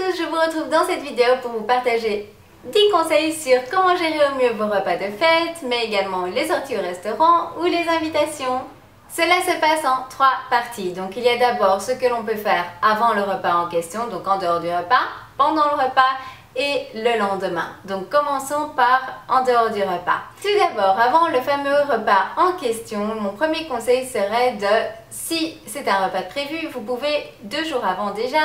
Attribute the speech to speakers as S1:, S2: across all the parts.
S1: tous, je vous retrouve dans cette vidéo pour vous partager 10 conseils sur comment gérer au mieux vos repas de fête, mais également les sorties au restaurant ou les invitations. Cela se passe en 3 parties. Donc il y a d'abord ce que l'on peut faire avant le repas en question, donc en dehors du repas, pendant le repas et le lendemain. Donc commençons par en dehors du repas. Tout d'abord, avant le fameux repas en question, mon premier conseil serait si c'est un repas de prévu, vous pouvez 2 jours avant déjà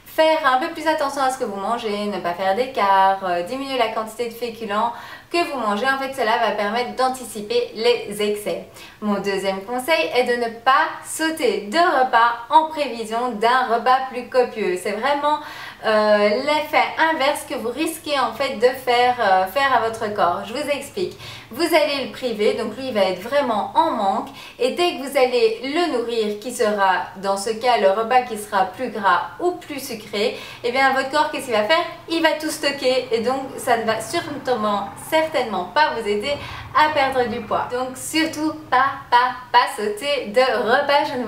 S1: faire un peu plus attention à ce que vous mangez, ne pas faire d'écart, diminuer la quantité de féculents que vous mangez. En fait, cela va permettre d'anticiper les excès. Mon deuxième conseil est de ne pas sauter de repas en prévision d'un repas plus copieux. C'est vraiment l'effet inverse que vous risquez en fait de faire à votre corps. Je vous explique. Vous allez le priver, donc lui il va être vraiment en manque, et dès que vous allez le nourrir, qui sera dans ce cas le repas qui sera plus gras ou plus sucré, et bien votre corps qu'est-ce qu'il va faire? Il va tout stocker, et donc ça ne va certainement pas vous aider à perdre du poids. Donc surtout pas sauter de repas, je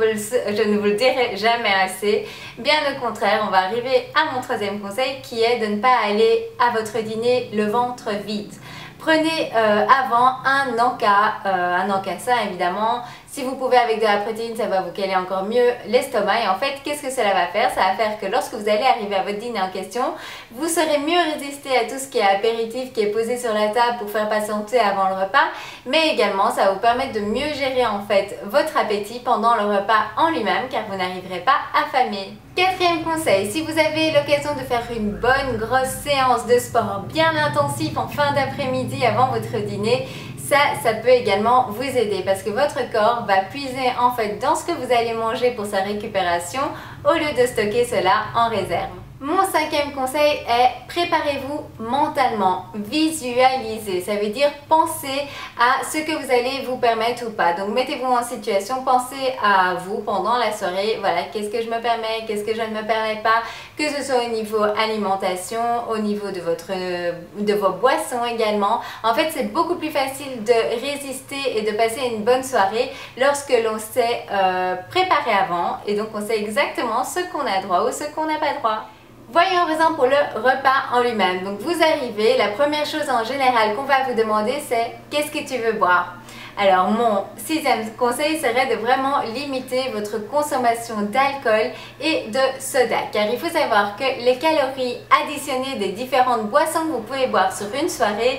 S1: ne vous le dirai jamais assez. Bien au contraire, on va arriver à mon troisième conseil qui est de ne pas aller à votre dîner le ventre vide. Prenez avant un encas sain évidemment. Si vous pouvez avec de la protéine, ça va vous caler encore mieux l'estomac. Et en fait, qu'est-ce que cela va faire? Ça va faire que lorsque vous allez arriver à votre dîner en question, vous saurez mieux résister à tout ce qui est apéritif, qui est posé sur la table pour faire patienter avant le repas. Mais également, ça va vous permettre de mieux gérer en fait votre appétit pendant le repas en lui-même, car vous n'arriverez pas affamé. Quatrième conseil, si vous avez l'occasion de faire une bonne grosse séance de sport bien intensive en fin d'après-midi avant votre dîner, ça peut également vous aider parce que votre corps va puiser en fait dans ce que vous allez manger pour sa récupération au lieu de stocker cela en réserve. Mon cinquième conseil est préparez-vous mentalement, visualisez, ça veut dire pensez à ce que vous allez vous permettre ou pas. Donc mettez-vous en situation, pensez à vous pendant la soirée, voilà, qu'est-ce que je me permets, qu'est-ce que je ne me permets pas, que ce soit au niveau alimentation, au niveau de vos boissons également. En fait, c'est beaucoup plus facile de résister et de passer une bonne soirée lorsque l'on s'est préparé avant et donc on sait exactement ce qu'on a droit ou ce qu'on n'a pas droit. Voyons en présent pour le repas en lui-même. Donc vous arrivez, la première chose en général qu'on va vous demander c'est qu'est-ce que tu veux boire? Alors mon sixième conseil serait de vraiment limiter votre consommation d'alcool et de soda, car il faut savoir que les calories additionnées des différentes boissons que vous pouvez boire sur une soirée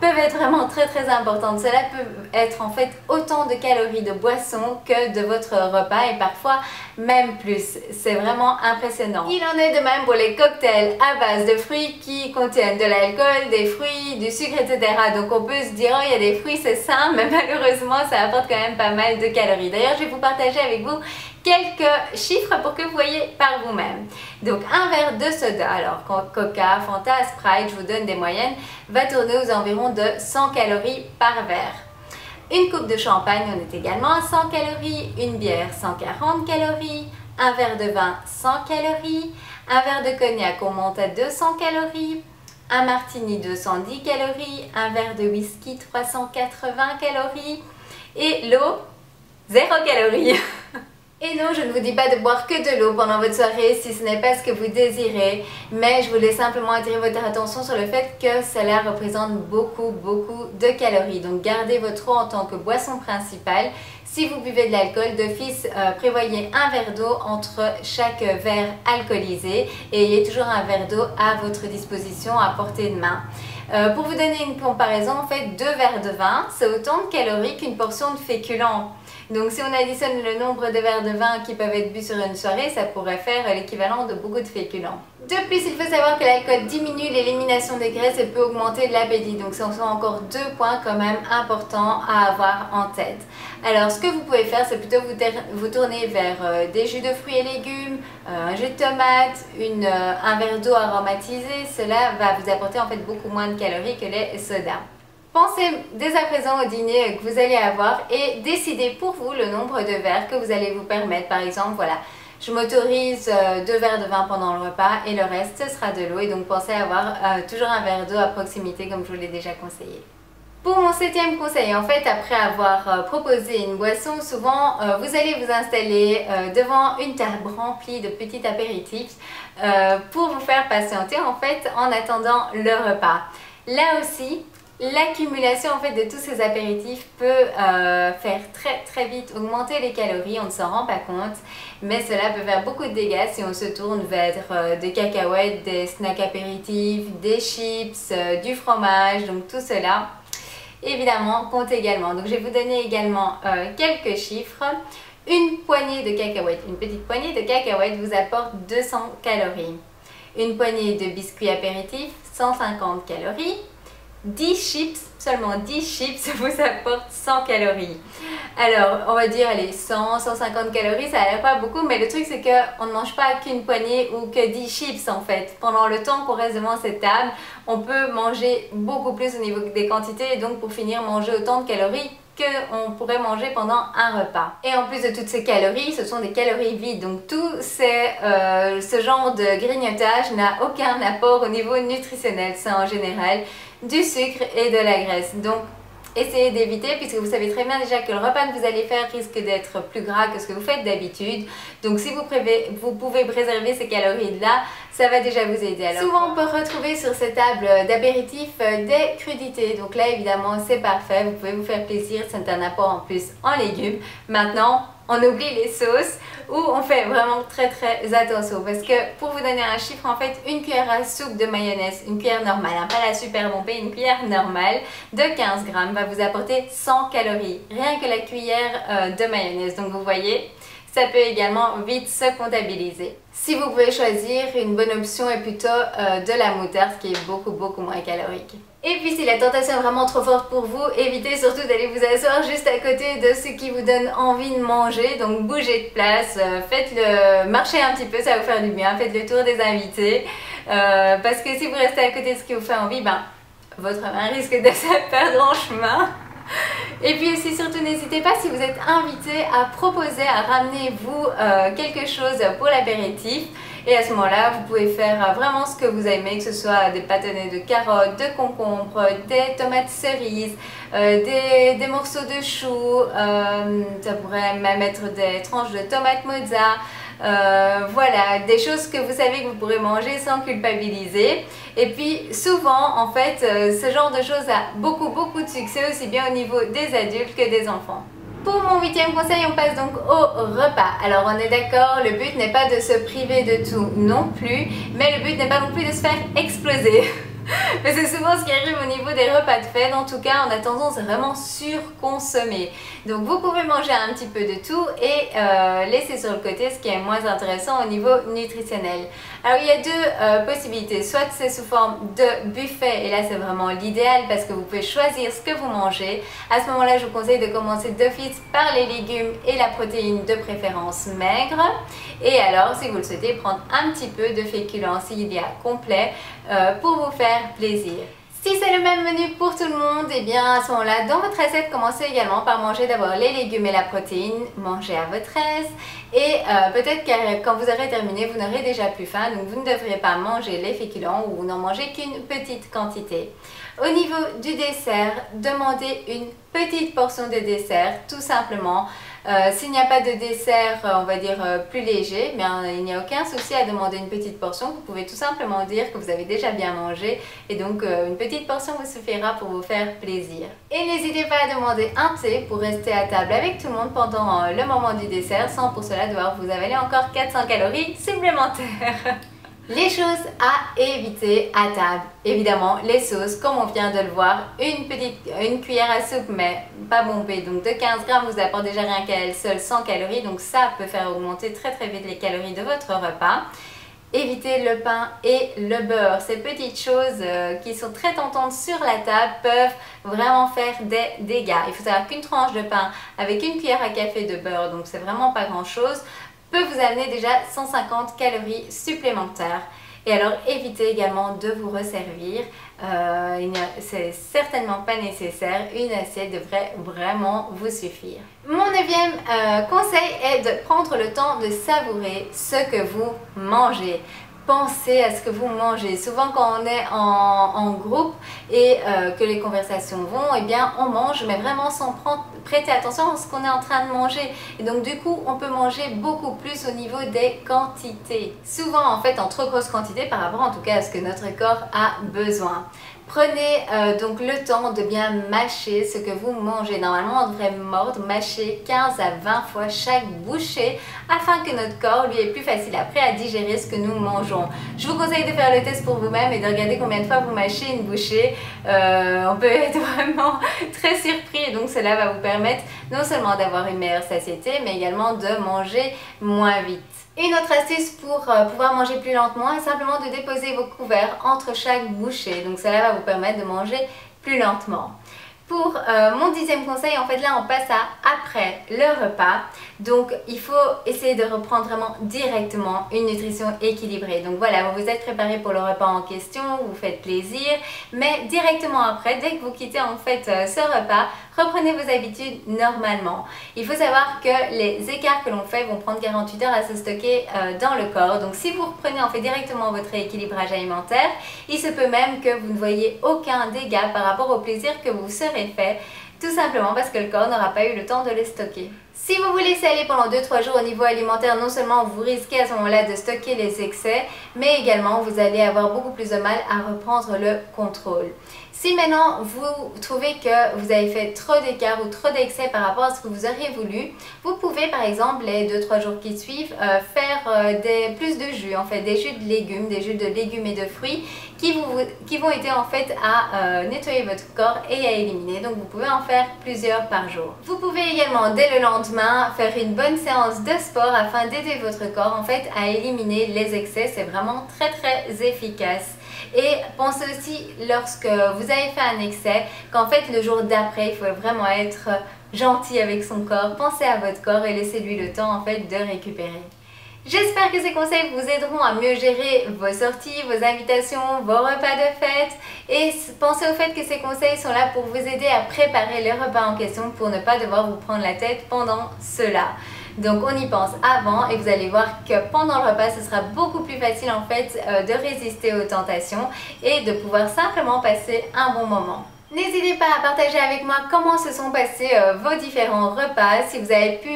S1: peuvent être vraiment très importantes. Cela peut être en fait autant de calories de boisson que de votre repas et parfois même plus. C'est vraiment impressionnant. Il en est de même pour les cocktails à base de fruits qui contiennent de l'alcool, des fruits, du sucre, etc. Donc on peut se dire oh il y a des fruits c'est sain, mais malheureusement ça apporte quand même pas mal de calories. D'ailleurs je vais vous partager avec vous quelques chiffres pour que vous voyez par vous-même. Donc un verre de soda, alors Coca, Fanta, Sprite, je vous donne des moyennes, va tourner aux environs de 100 calories par verre. Une coupe de champagne, on est également à 100 calories, une bière 140 calories, un verre de vin 100 calories, un verre de cognac on monte à 200 calories, un martini 210 calories, un verre de whisky 380 calories et l'eau 0 calories. Et non, je ne vous dis pas de boire que de l'eau pendant votre soirée si ce n'est pas ce que vous désirez, mais je voulais simplement attirer votre attention sur le fait que cela représente beaucoup de calories. Donc gardez votre eau en tant que boisson principale. Si vous buvez de l'alcool, d'office, prévoyez un verre d'eau entre chaque verre alcoolisé et ayez toujours un verre d'eau à votre disposition à portée de main. Pour vous donner une comparaison, en fait, 2 verres de vin, c'est autant de calories qu'une portion de féculents. Donc si on additionne le nombre de verres de vin qui peuvent être bu sur une soirée, ça pourrait faire l'équivalent de beaucoup de féculents. De plus, il faut savoir que l'alcool diminue l'élimination des graisses et peut augmenter l'appétit. Donc ce sont encore 2 points quand même importants à avoir en tête. Alors ce que vous pouvez faire, c'est plutôt vous tourner vers des jus de fruits et légumes, un jus de tomate, un verre d'eau aromatisé. Cela va vous apporter en fait beaucoup moins de calories que les sodas. Pensez dès à présent au dîner que vous allez avoir et décidez pour vous le nombre de verres que vous allez vous permettre. Par exemple, voilà, je m'autorise 2 verres de vin pendant le repas et le reste ce sera de l'eau. Et donc pensez à avoir toujours un verre d'eau à proximité comme je vous l'ai déjà conseillé. Pour mon 7e conseil, en fait, après avoir proposé une boisson, souvent vous allez vous installer devant une table remplie de petits apéritifs pour vous faire patienter en fait en attendant le repas. Là aussi, l'accumulation en fait de tous ces apéritifs peut faire très vite augmenter les calories, on ne s'en rend pas compte, mais cela peut faire beaucoup de dégâts si on se tourne vers des cacahuètes, des snacks apéritifs, des chips, du fromage, donc tout cela évidemment compte également. Donc je vais vous donner également quelques chiffres. Une poignée de cacahuètes, une petite poignée de cacahuètes vous apporte 200 calories. Une poignée de biscuits apéritifs, 150 calories. 10 chips, seulement 10 chips vous apportent 100 calories. Alors, on va dire, allez, 100, 150 calories, ça n'a l'air pas beaucoup, mais le truc c'est qu'on ne mange pas qu'une poignée ou que 10 chips en fait. Pendant le temps qu'on reste devant cette table, on peut manger beaucoup plus au niveau des quantités et donc pour finir manger autant de calories qu'on pourrait manger pendant un repas. Et en plus de toutes ces calories, ce sont des calories vides. Donc tout ce genre de grignotage n'a aucun apport au niveau nutritionnel. C'est en général du sucre et de la graisse. Donc essayez d'éviter puisque vous savez très bien déjà que le repas que vous allez faire risque d'être plus gras que ce que vous faites d'habitude. Donc si vous pouvez préserver ces calories-là, ça va déjà vous aider. Alors, souvent on peut retrouver sur ces tables d'apéritifs des crudités. Donc là évidemment c'est parfait, vous pouvez vous faire plaisir, c'est un apport en plus en légumes. Maintenant on oublie les sauces où on fait vraiment très attention parce que pour vous donner un chiffre, en fait une cuillère à soupe de mayonnaise, une cuillère normale, hein, pas la super bombée, une cuillère normale de 15 grammes va vous apporter 100 calories, rien que la cuillère de mayonnaise. Donc vous voyez, ça peut également vite se comptabiliser. Si vous pouvez choisir, une bonne option est plutôt de la moutarde qui est beaucoup moins calorique. Et puis si la tentation est vraiment trop forte pour vous, évitez surtout d'aller vous asseoir juste à côté de ce qui vous donne envie de manger. Donc bougez de place, faites-le, marchez un petit peu, ça va vous faire du bien, faites le tour des invités. Parce que si vous restez à côté de ce qui vous fait envie, ben, votre main risque de se perdre en chemin. Et puis aussi surtout n'hésitez pas si vous êtes invité à proposer, à ramener vous quelque chose pour l'apéritif. Et à ce moment-là, vous pouvez faire vraiment ce que vous aimez, que ce soit des bâtonnets de carottes, de concombres, des tomates cerises, des morceaux de choux, ça pourrait même être des tranches de tomates mozza. Voilà, des choses que vous savez que vous pourrez manger sans culpabiliser. Et puis souvent en fait ce genre de choses a beaucoup de succès aussi bien au niveau des adultes que des enfants. Pour mon 8e conseil, on passe donc au repas. Alors on est d'accord, le but n'est pas de se priver de tout non plus, mais le but n'est pas non plus de se faire exploser. Mais c'est souvent ce qui arrive au niveau des repas de fête. En tout cas, on a tendance à vraiment surconsommer. Donc vous pouvez manger un petit peu de tout et laisser sur le côté ce qui est moins intéressant au niveau nutritionnel. Alors il y a deux possibilités. Soit c'est sous forme de buffet et là c'est vraiment l'idéal parce que vous pouvez choisir ce que vous mangez. À ce moment-là, je vous conseille de commencer d'office par les légumes et la protéine de préférence maigre. Et alors, si vous le souhaitez, prendre un petit peu de féculents s'il y a complet pour vous faire plaisir. Si c'est le même menu pour tout le monde, et bien à ce moment-là, dans votre assiette, commencez également par manger d'abord les légumes et la protéine, mangez à votre aise et peut-être que quand vous aurez terminé, vous n'aurez déjà plus faim, donc vous ne devriez pas manger les féculents ou n'en manger qu'une petite quantité. Au niveau du dessert, demandez une petite portion de dessert, tout simplement. S'il n'y a pas de dessert, on va dire plus léger, bien, il n'y a aucun souci à demander une petite portion. Vous pouvez tout simplement dire que vous avez déjà bien mangé et donc une petite portion vous suffira pour vous faire plaisir. Et n'hésitez pas à demander un thé pour rester à table avec tout le monde pendant le moment du dessert sans pour cela devoir vous avaler encore 400 calories supplémentaires. Les choses à éviter à table, évidemment les sauces comme on vient de le voir, une cuillère à soupe mais pas bombée, donc de 15 grammes vous apporte déjà rien qu'à elle seule 100 calories, donc ça peut faire augmenter très vite les calories de votre repas. Évitez le pain et le beurre, ces petites choses qui sont très tentantes sur la table peuvent vraiment faire des dégâts. Il faut savoir qu'une tranche de pain avec une cuillère à café de beurre, donc c'est vraiment pas grand chose, peut vous amener déjà 150 calories supplémentaires. Et alors évitez également de vous resservir, c'est certainement pas nécessaire, une assiette devrait vraiment vous suffire. Mon 9e conseil est de prendre le temps de savourer ce que vous mangez. pensez à ce que vous mangez. Souvent quand on est en groupe et que les conversations vont, eh bien on mange mais vraiment sans prêter attention à ce qu'on est en train de manger. Et donc du coup on peut manger beaucoup plus au niveau des quantités. Souvent en fait en trop grosse quantité par rapport en tout cas à ce que notre corps a besoin. Prenez donc le temps de bien mâcher ce que vous mangez. Normalement, on devrait mordre, mâcher 15 à 20 fois chaque bouchée afin que notre corps lui est plus facile après à digérer ce que nous mangeons. Je vous conseille de faire le test pour vous-même et de regarder combien de fois vous mâchez une bouchée. On peut être vraiment très surpris et donc cela va vous permettre non seulement d'avoir une meilleure satiété mais également de manger moins vite. Une autre astuce pour pouvoir manger plus lentement est simplement de déposer vos couverts entre chaque bouchée. Donc cela va vous permettre de manger plus lentement. Pour mon 10e conseil, en fait là on passe à après le repas. Donc il faut essayer de reprendre vraiment directement une nutrition équilibrée. Donc voilà, vous vous êtes préparé pour le repas en question, vous vous faites plaisir. Mais directement après, dès que vous quittez en fait ce repas, reprenez vos habitudes normalement. Il faut savoir que les écarts que l'on fait vont prendre 48 heures à se stocker dans le corps. Donc si vous reprenez en fait directement votre rééquilibrage alimentaire, il se peut même que vous ne voyez aucun dégât par rapport au plaisir que vous serez fait, tout simplement parce que le corps n'aura pas eu le temps de les stocker. Si vous vous laissez aller pendant 2-3 jours au niveau alimentaire, non seulement vous risquez à ce moment-là de stocker les excès, mais également vous allez avoir beaucoup plus de mal à reprendre le contrôle. Si maintenant vous trouvez que vous avez fait trop d'écart ou trop d'excès par rapport à ce que vous auriez voulu, vous pouvez par exemple les 2-3 jours qui suivent faire plus de jus, en fait des jus de légumes, des jus de légumes et de fruits qui vont aider en fait à nettoyer votre corps et à éliminer. Donc vous pouvez en faire plusieurs par jour. Vous pouvez également dès le lendemain faire une bonne séance de sport afin d'aider votre corps en fait à éliminer les excès. C'est vraiment très efficace. Et pensez aussi lorsque vous avez fait un excès qu'en fait le jour d'après il faut vraiment être gentil avec son corps. Pensez à votre corps et laissez-lui le temps en fait de récupérer. J'espère que ces conseils vous aideront à mieux gérer vos sorties, vos invitations, vos repas de fête et pensez au fait que ces conseils sont là pour vous aider à préparer les repas en question pour ne pas devoir vous prendre la tête pendant cela. Donc on y pense avant et vous allez voir que pendant le repas ce sera beaucoup plus facile en fait de résister aux tentations et de pouvoir simplement passer un bon moment. N'hésitez pas à partager avec moi comment se sont passés vos différents repas, si vous avez pu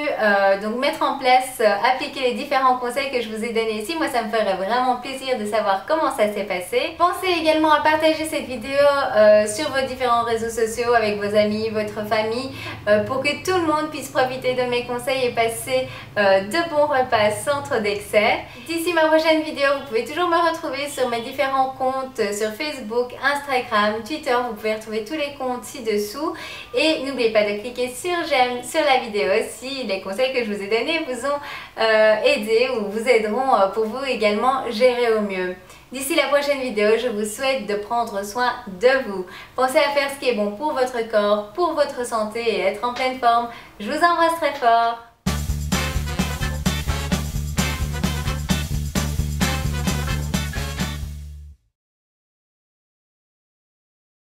S1: donc mettre en place, appliquer les différents conseils que je vous ai donnés ici. Moi ça me ferait vraiment plaisir de savoir comment ça s'est passé. Pensez également à partager cette vidéo sur vos différents réseaux sociaux avec vos amis, votre famille, pour que tout le monde puisse profiter de mes conseils et passer de bons repas sans trop d'excès. D'ici ma prochaine vidéo, vous pouvez toujours me retrouver sur mes différents comptes sur Facebook, Instagram, Twitter. Vous pouvez retrouver tous les comptes ci-dessous et n'oubliez pas de cliquer sur j'aime sur la vidéo si les conseils que je vous ai donnés vous ont aidé ou vous aideront pour vous également gérer au mieux. D'ici la prochaine vidéo, je vous souhaite de prendre soin de vous. Pensez à faire ce qui est bon pour votre corps, pour votre santé et être en pleine forme. Je vous embrasse très fort.